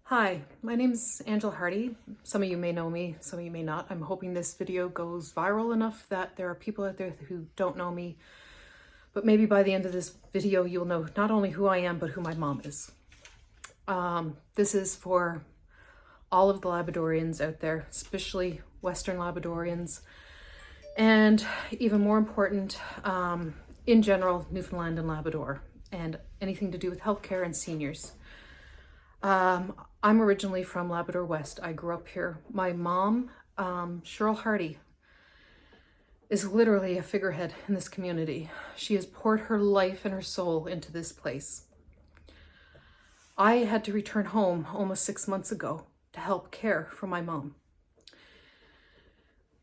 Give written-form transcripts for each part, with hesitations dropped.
Hi, my name's Angela Hardy. Some of you may know me, some of you may not. I'm hoping this video goes viral enough that there are people out there who don't know me, but maybe by the end of this video, you'll know not only who I am, but who my mom is. This is for all of the Labradorians out there, especially Western Labradorians, and even more important, in general, Newfoundland and Labrador, and anything to do with healthcare and seniors. I'm originally from Labrador West. I grew up here. My mom, Cheryl Hardy, is literally a figurehead in this community. She has poured her life and her soul into this place. I had to return home almost 6 months ago to help care for my mom.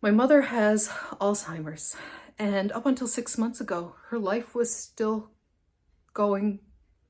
My mother has Alzheimer's, and up until 6 months ago, her life was still going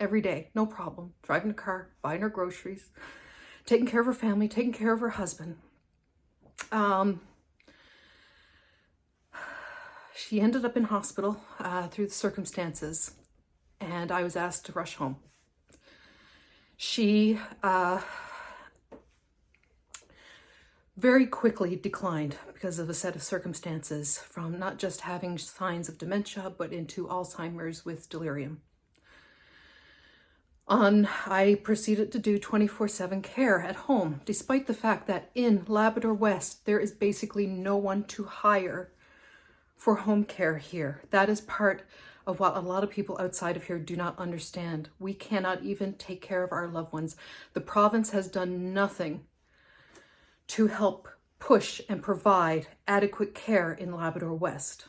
every day, no problem. Driving a car, buying her groceries, taking care of her family, taking care of her husband. She ended up in hospital through the circumstances, and I was asked to rush home. She very quickly declined because of a set of circumstances, from not just having signs of dementia, but into Alzheimer's with delirium. I proceeded to do 24/7 care at home, despite the fact that in Labrador West, there is basically no one to hire for home care here. That is part of what a lot of people outside of here do not understand. We cannot even take care of our loved ones. The province has done nothing to help push and provide adequate care in Labrador West.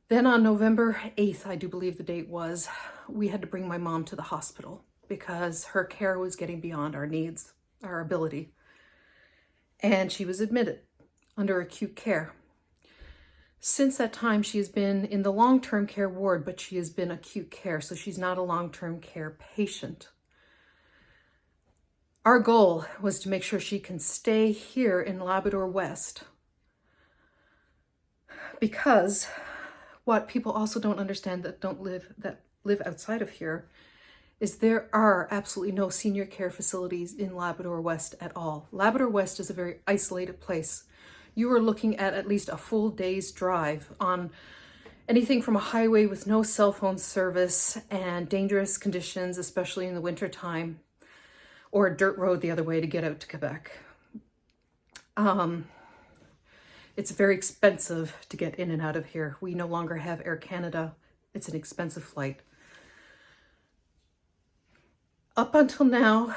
Then on November 8th, I do believe the date was, we had to bring my mom to the hospital because her care was getting beyond our needs, our ability. And she was admitted under acute care. Since that time, she has been in the long-term care ward, but she has been acute care, so she's not a long-term care patient. Our goal was to make sure she can stay here in Labrador West, because what people also don't understand that live outside of here is there are absolutely no senior care facilities in Labrador West at all. Labrador West is a very isolated place. You are looking at least a full day's drive on anything from a highway with no cell phone service and dangerous conditions, especially in the wintertime, or a dirt road the other way to get out to Quebec. It's very expensive to get in and out of here. We no longer have Air Canada. It's an expensive flight. Up until now,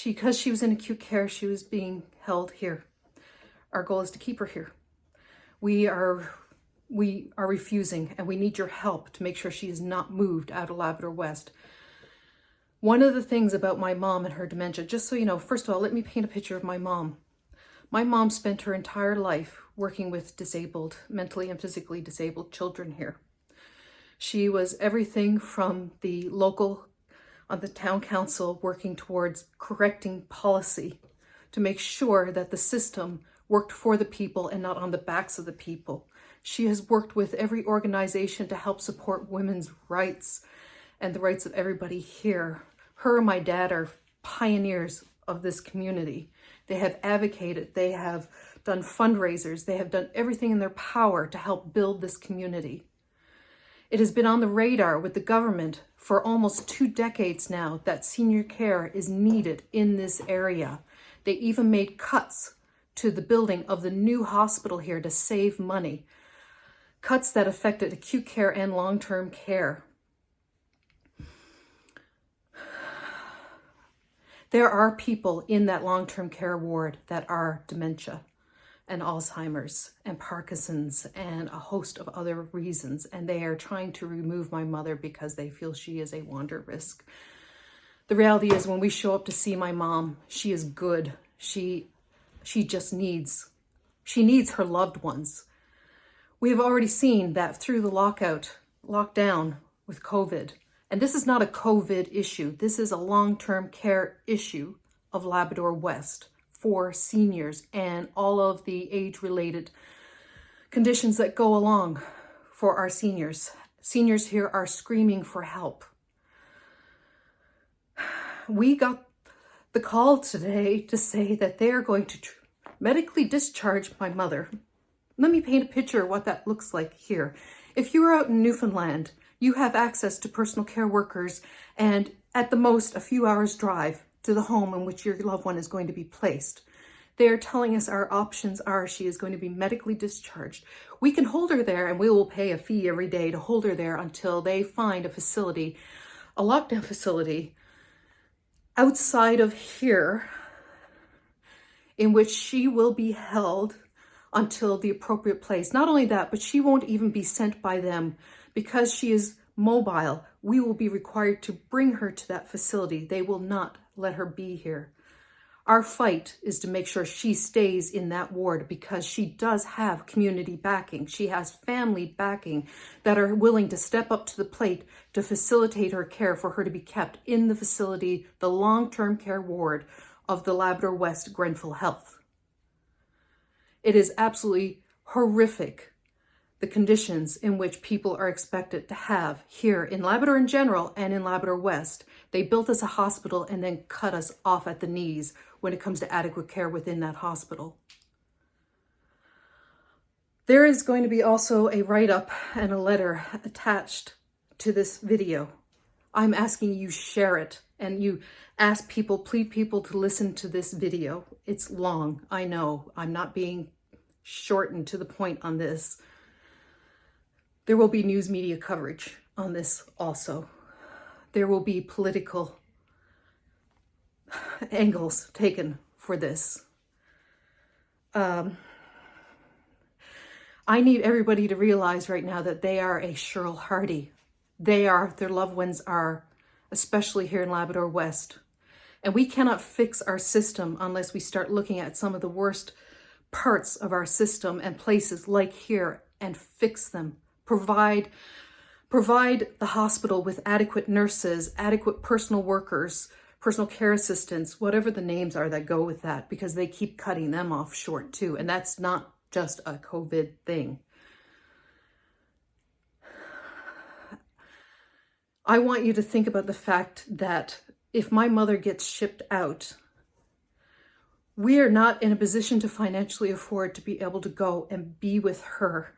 because she was in acute care, she was being held here. Our goal is to keep her here. We are refusing, and we need your help to make sure she is not moved out of Labrador West. One of the things about my mom and her dementia, just so you know, first of all, let me paint a picture of my mom. My mom spent her entire life working with disabled, mentally and physically disabled children here. She was everything from the local, on the town council, working towards correcting policy to make sure that the system worked for the people and not on the backs of the people. She has worked with every organization to help support women's rights and the rights of everybody here. Her and my dad are pioneers of this community. They have advocated, they have done fundraisers, they have done everything in their power to help build this community. It has been on the radar with the government for almost 2 decades now that senior care is needed in this area. They even made cuts to the building of the new hospital here to save money. Cuts that affected acute care and long-term care. There are people in that long-term care ward that are dementia and Alzheimer's and Parkinson's and a host of other reasons. And they are trying to remove my mother because they feel she is a wander risk. The reality is when we show up to see my mom, she is good. She just needs her loved ones. We have already seen that through the lockdown with COVID. And this is not a COVID issue. This is a long-term care issue of Labrador West for seniors and all of the age-related conditions that go along for our seniors. Seniors here are screaming for help. we got the call today to say that they are going to medically discharge my mother. Let me paint a picture of what that looks like here. If you are out in Newfoundland, you have access to personal care workers and at the most a few hours drive to the home in which your loved one is going to be placed. They are telling us our options are she is going to be medically discharged. We can hold her there and we will pay a fee every day to hold her there until they find a facility, a lockdown facility outside of here in which she will be held until the appropriate place. Not only that, but she won't even be sent by them because she is mobile. We will be required to bring her to that facility. They will not let her be here. Our fight is to make sure she stays in that ward because she does have community backing. She has family backing that are willing to step up to the plate to facilitate her care for her to be kept in the facility, the long-term care ward of the Labrador West Grenfell Health. It is absolutely horrific, the conditions in which people are expected to have here in Labrador in general and in Labrador West. They built us a hospital and then cut us off at the knees when it comes to adequate care within that hospital. There is going to be also a write-up and a letter attached to this video. I'm asking you share it and you ask people, plead people to listen to this video. It's long, I know. I'm not being shortened to the point on this. There will be news media coverage on this also. There will be political angles taken for this. I need everybody to realize right now that they are a Cheryl Hardy. Their loved ones are, especially here in Labrador West. And we cannot fix our system unless we start looking at some of the worst parts of our system and places like here and fix them. Provide the hospital with adequate nurses, adequate personal workers, personal care assistants, whatever the names are that go with that, because they keep cutting them off short too. And that's not just a COVID thing. I want you to think about the fact that if my mother gets shipped out, we are not in a position to financially afford to be able to go and be with her.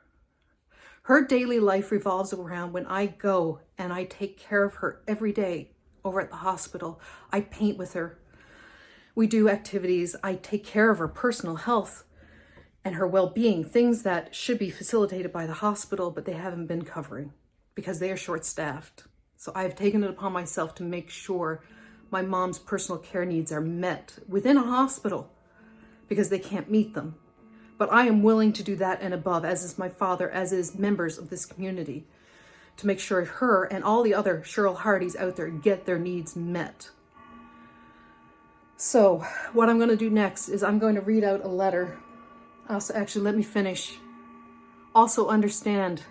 Her daily life revolves around when I go and I take care of her every day over at the hospital. I paint with her. We do activities. I take care of her personal health and her well-being, things that should be facilitated by the hospital, but they haven't been covering because they are short-staffed. So I've taken it upon myself to make sure my mom's personal care needs are met within a hospital because they can't meet them. But I am willing to do that and above, as is my father, as is members of this community, to make sure her and all the other Cheryl Hardys out there get their needs met. So what I'm going to do next is I'm going to read out a letter. Also, actually, let me finish. Also understand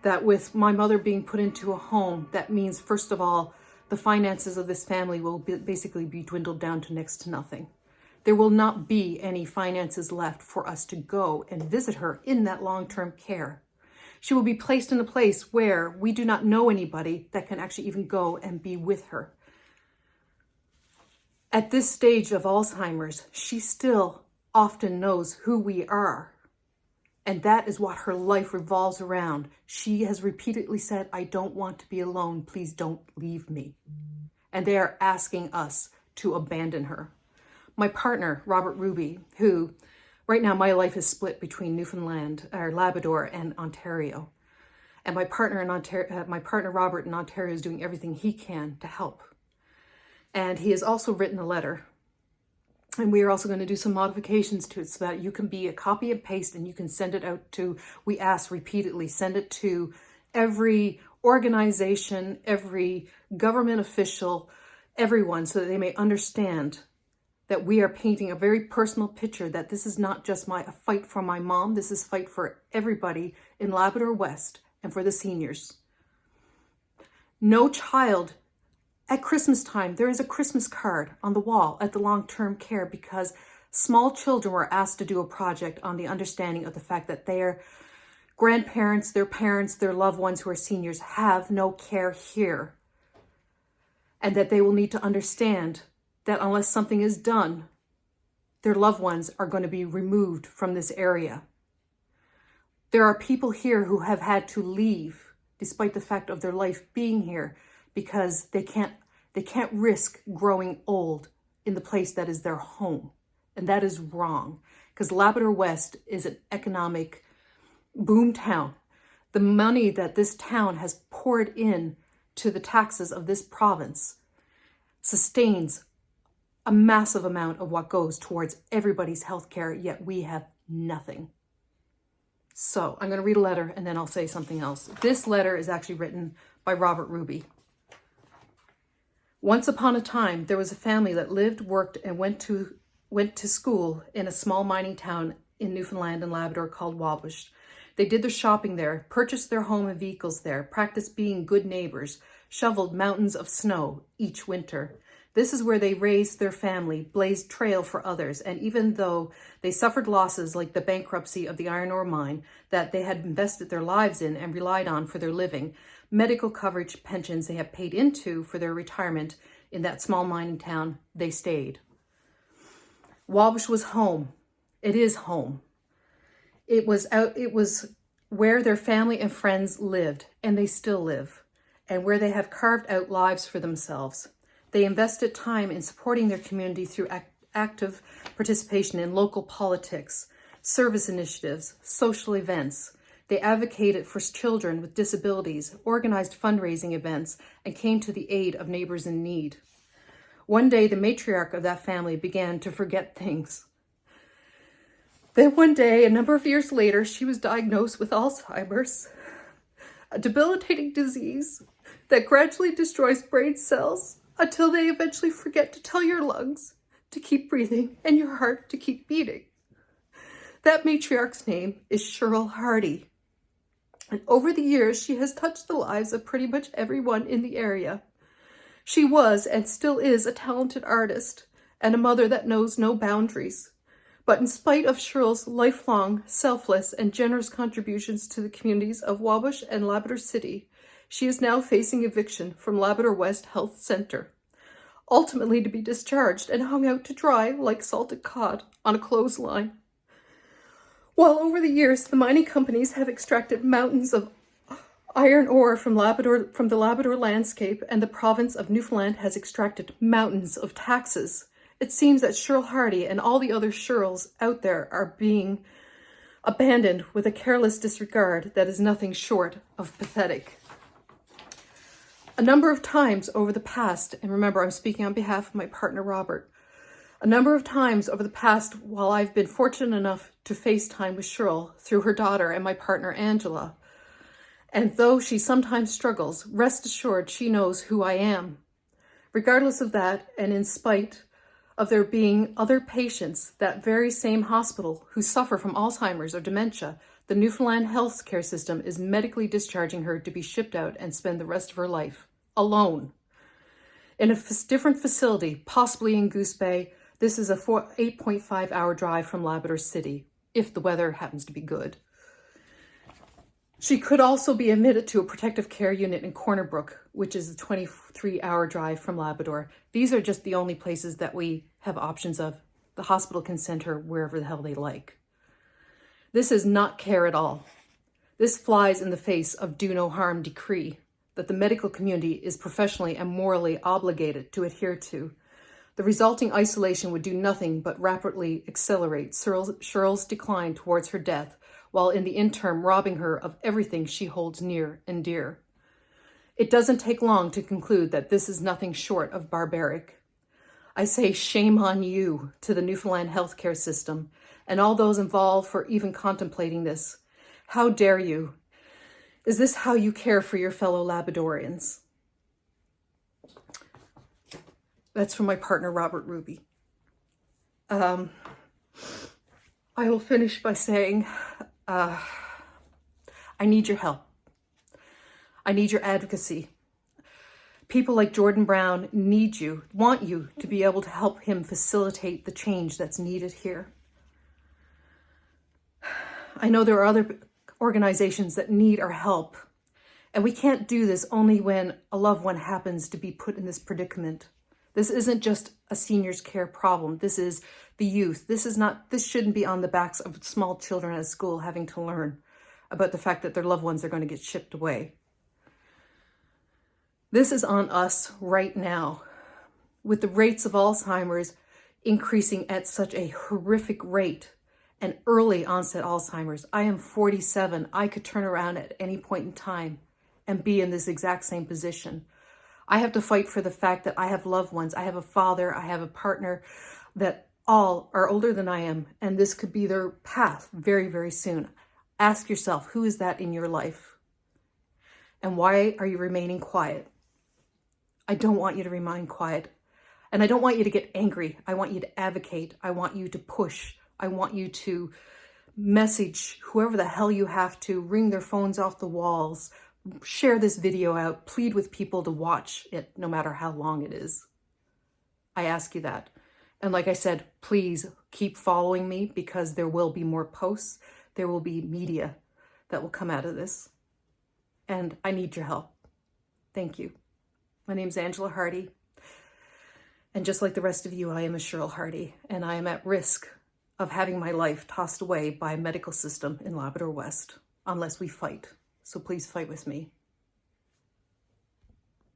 that with my mother being put into a home, that means, first of all, the finances of this family will basically be dwindled down to next to nothing. There will not be any finances left for us to go and visit her in that long-term care. She will be placed in a place where we do not know anybody that can actually even go and be with her. At this stage of Alzheimer's, she still often knows who we are. And that is what her life revolves around. She has repeatedly said, I don't want to be alone. Please don't leave me. And they are asking us to abandon her. My partner, Robert Ruby, who right now my life is split between Newfoundland or Labrador and Ontario. And my partner Robert in Ontario is doing everything he can to help. And he has also written a letter. And we are also going to do some modifications to it so that you can be a copy and paste and you can send it out to, we ask repeatedly, send it to every organization, every government official, everyone, so that they may understand that we are painting a very personal picture, that this is not just a fight for my mom, this is a fight for everybody in Labrador West and for the seniors. No child. At Christmas time, there is a Christmas card on the wall at the long-term care because small children were asked to do a project on the understanding of the fact that their grandparents, their parents, their loved ones who are seniors have no care here. and that they will need to understand that unless something is done, their loved ones are going to be removed from this area. There are people here who have had to leave despite the fact of their life being here because they can't risk growing old in the place that is their home. And that is wrong, because Labrador West is an economic boom town. The money that this town has poured in to the taxes of this province sustains a massive amount of what goes towards everybody's health care, yet we have nothing. So I'm going to read a letter and then I'll say something else. This letter is actually written by Robert Ruby. Once upon a time, there was a family that lived, worked, and went to school in a small mining town in Newfoundland and Labrador called Wabush. They did their shopping there, purchased their home and vehicles there, practiced being good neighbors, shoveled mountains of snow each winter. This is where they raised their family, blazed trail for others, and even though they suffered losses like the bankruptcy of the iron ore mine that they had invested their lives in and relied on for their living, medical coverage, pensions they had paid into for their retirement in that small mining town, they stayed. Wabush was home. It is home. It was where their family and friends lived, and they still live, and where they have carved out lives for themselves. They invested time in supporting their community through active participation in local politics, service initiatives, social events. They advocated for children with disabilities, organized fundraising events, and came to the aid of neighbors in need. One day, the matriarch of that family began to forget things. Then one day, a number of years later, she was diagnosed with Alzheimer's, a debilitating disease that gradually destroys brain cells until they eventually forget to tell your lungs to keep breathing and your heart to keep beating. That matriarch's name is Cheryl Hardy. And over the years, she has touched the lives of pretty much everyone in the area. She was and still is a talented artist and a mother that knows no boundaries. But in spite of Cheryl's lifelong, selfless, and generous contributions to the communities of Wabush and Labrador City, she is now facing eviction from Labrador West Health Center, ultimately to be discharged and hung out to dry like salted cod on a clothesline. While over the years, the mining companies have extracted mountains of iron ore from the Labrador landscape, and the province of Newfoundland has extracted mountains of taxes, it seems that Cheryl Hardy and all the other Cheryls out there are being abandoned with a careless disregard that is nothing short of pathetic. A number of times over the past, and remember, I'm speaking on behalf of my partner, Robert, a number of times over the past, while I've been fortunate enough to FaceTime with Cheryl through her daughter and my partner, Angela, and though she sometimes struggles, rest assured she knows who I am. Regardless of that, and in spite of there being other patients that very same hospital who suffer from Alzheimer's or dementia, the Newfoundland Health Care System is medically discharging her to be shipped out and spend the rest of her life alone in a different facility, possibly in Goose Bay. This is a 8.5 hour drive from Labrador City, if the weather happens to be good. She could also be admitted to a protective care unit in Corner Brook, which is a 23-hour drive from Labrador. These are just the only places that we have options of. The hospital can send her wherever the hell they like. This is not care at all. This flies in the face of do no harm decree that the medical community is professionally and morally obligated to adhere to. The resulting isolation would do nothing but rapidly accelerate Cheryl's decline towards her death, while in the interim robbing her of everything she holds near and dear. It doesn't take long to conclude that this is nothing short of barbaric. I say shame on you to the Newfoundland Health Care System and all those involved for even contemplating this. How dare you? Is this how you care for your fellow Labradorians? That's from my partner, Robert Ruby. I will finish by saying, I need your help. I need your advocacy. People like Jordan Brown need you, want you to be able to help him facilitate the change that's needed here. I know there are other organizations that need our help, And we can't do this only when a loved one happens to be put in this predicament. This isn't just a seniors care problem. This is the youth. This shouldn't be on the backs of small children at school having to learn about the fact that their loved ones are going to get shipped away. This is on us right now. With the rates of Alzheimer's increasing at such a horrific rate, and early onset Alzheimer's. I am 47. I could turn around at any point in time and be in this exact same position. I have to fight for the fact that I have loved ones. I have a father, I have a partner that all are older than I am, and this could be their path very, very soon. Ask yourself, who is that in your life? And why are you remaining quiet? I don't want you to remain quiet. And I don't want you to get angry. I want you to advocate. I want you to push. I want you to message whoever the hell you have to, ring their phones off the walls, share this video out, plead with people to watch it, no matter how long it is. I ask you that. And like I said, please keep following me, because there will be more posts. There will be media that will come out of this. And I need your help. Thank you. My name's Angela Hardy. And just like the rest of you, I am a Cheryl Hardy, and I am at risk of having my life tossed away by a medical system in Labrador West, unless we fight. So please fight with me.